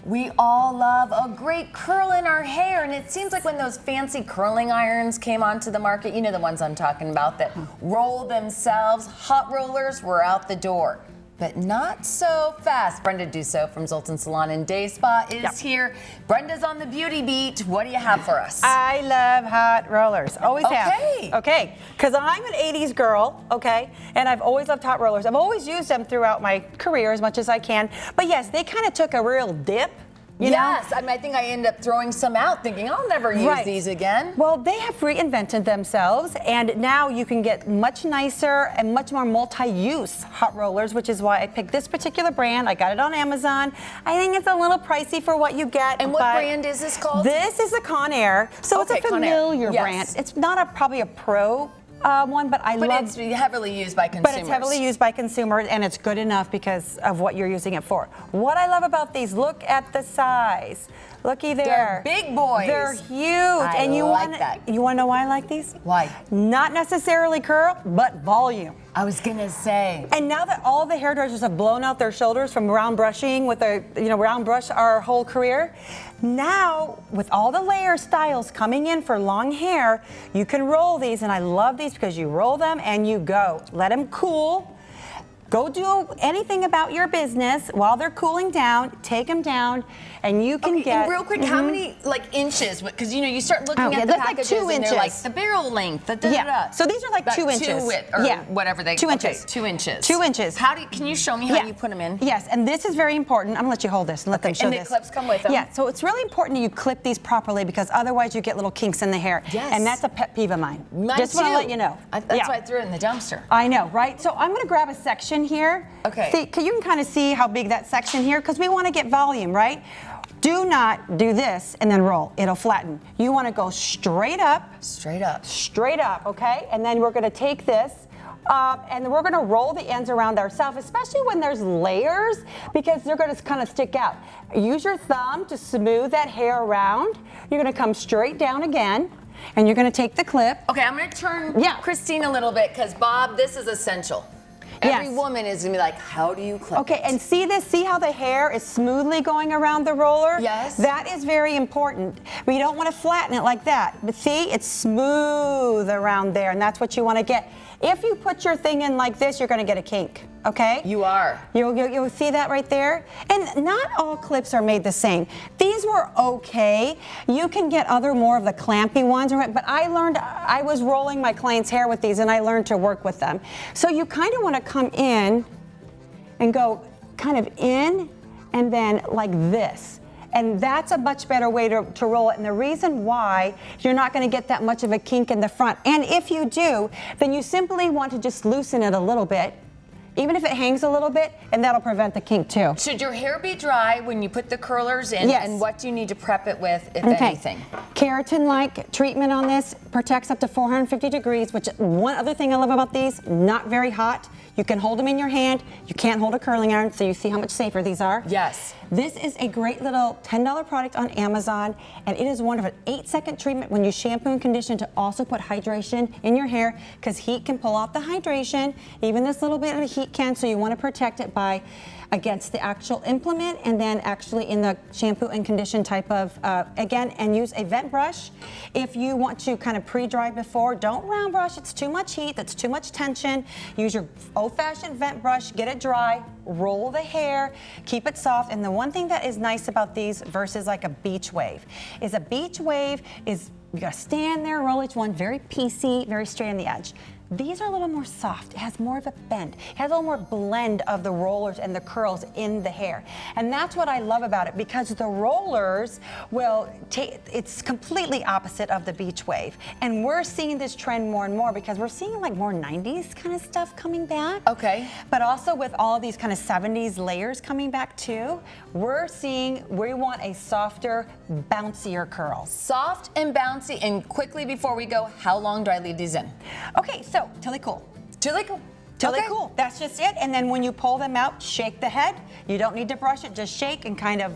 We all love a great curl in our hair, and it seems like when those fancy curling irons came onto the market, you know the ones I'm talking about that roll themselves, hot rollers were out the door. But not so fast. Brenda D'Usseaux from Zoltan Salon and Day Spa is here. Brenda's on the beauty beat. What do you have for us? I love hot rollers. Always have. Okay. Okay. Because I'm an 80s girl, okay? And I've always loved hot rollers. I've always used them throughout my career as much as I can. But yes, they kind of took a real dip. You know? I mean, I think I ended up throwing some out thinking I'll never use these again. Well, they have reinvented themselves, and now you can get much nicer and much more multi-use hot rollers, which is why I picked this particular brand. I got it on Amazon. I think it's a little pricey for what you get. And what brand is this called? This is the Conair. So it's a familiar brand. It's not probably a pro one, but I love. But it's heavily used by consumers. But it's heavily used by consumers, and it's good enough because of what you're using it for. What I love about these, look at the size. Looky there. They're big boys. They're huge. And you like that. You want to know why I like these? Why? Not necessarily curl, but volume. I was gonna say. And now that all the hairdressers have blown out their shoulders from round brushing with their, round brush our whole career, now with all the layer styles coming in for long hair, you can roll these, and I love these because you roll them and you go. Let them cool. Go do anything about your business while they're cooling down. Take them down, and you can get. And real quick, how many inches? Because you start looking at the packages like 2 inches. And they're like the barrel length. So these are like about 2 inches. 2 width or whatever they. 2 inches. 2 inches. 2 inches. Can you show me how you put them in? Yes, and this is very important. I'm gonna let you hold this and let them show this. And the clips come with them. Yeah. So it's really important that you clip these properly because otherwise you get little kinks in the hair. Yes. And that's a pet peeve of mine. Mine Just want to let you know. That's why I threw it in the dumpster. I know, right? So I'm gonna grab a section here. Okay. See, you can kind of see how big that section here, because we want to get volume, right? Do not do this and then roll. It'll flatten. You want to go straight up. Straight up. Straight up, okay? And then we're going to take this and we're going to roll the ends around ourselves, especially when there's layers, because they're going to kind of stick out. Use your thumb to smooth that hair around. You're going to come straight down again. And you're going to take the clip. Okay, I'm going to turn Christine a little bit because, Bob, this is essential. Every woman is gonna be like, how do you clip it? And see this? See how the hair is smoothly going around the roller? Yes. That is very important. But you don't want to flatten it like that. But see, it's smooth around there, and that's what you want to get. If you put your thing in like this, you're going to get a kink. Okay? You are. You'll see that right there? And not all clips are made the same. These were okay. You can get more of the clampy ones, but I was rolling my client's hair with these, and I learned to work with them. So you kind of want to come in and go kind of in and then like this. And that's a much better way to roll it. And the reason why you're not going to get that much of a kink in the front. And if you do, then you simply want to just loosen it a little bit, even if it hangs a little bit, and that'll prevent the kink too. Should your hair be dry when you put the curlers in? Yes. And what do you need to prep it with, if anything? Keratin-like treatment on this protects up to 450 degrees, which one other thing I love about these, not very hot. You can hold them in your hand. You can't hold a curling iron, so you see how much safer these are. Yes. This is a great little $10 product on Amazon, and it is one of an 8-second treatment when you shampoo and condition to also put hydration in your hair, because heat can pull out the hydration. Even this little bit of heat can, so you want to protect it by against the actual implement and then actually in the shampoo and condition type of, again, and use a vent brush. If you want to kind of pre-dry before, don't round brush. It's too much heat, that's too much tension. Use your old-fashioned vent brush, get it dry, roll the hair, keep it soft. And the one thing that is nice about these versus like a beach wave is you gotta stand there, roll each one, very piecey, very straight on the edge. These are a little more soft. It has more of a bend. It has a little more blend of the rollers and the curls in the hair. And that's what I love about it, because the rollers will take, it's completely opposite of the beach wave. And we're seeing this trend more and more because we're seeing like more 90s kind of stuff coming back. Okay. But also with all of these kind of 70s layers coming back too, we want a softer, bouncier curl. Soft and bouncy. And quickly before we go, how long do I leave these in? Okay, so till they cool. Till they cool. Till they cool. That's just it. And then when you pull them out, shake the head. You don't need to brush it. Just shake and kind of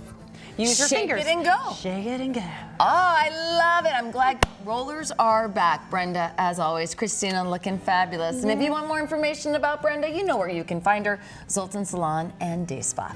use your fingers. Shake it and go. Shake it and go. Oh, I love it. I'm glad rollers are back. Brenda, as always, Christina looking fabulous. And if you want more information about Brenda, you know where you can find her, Zoltan Salon and Day Spa.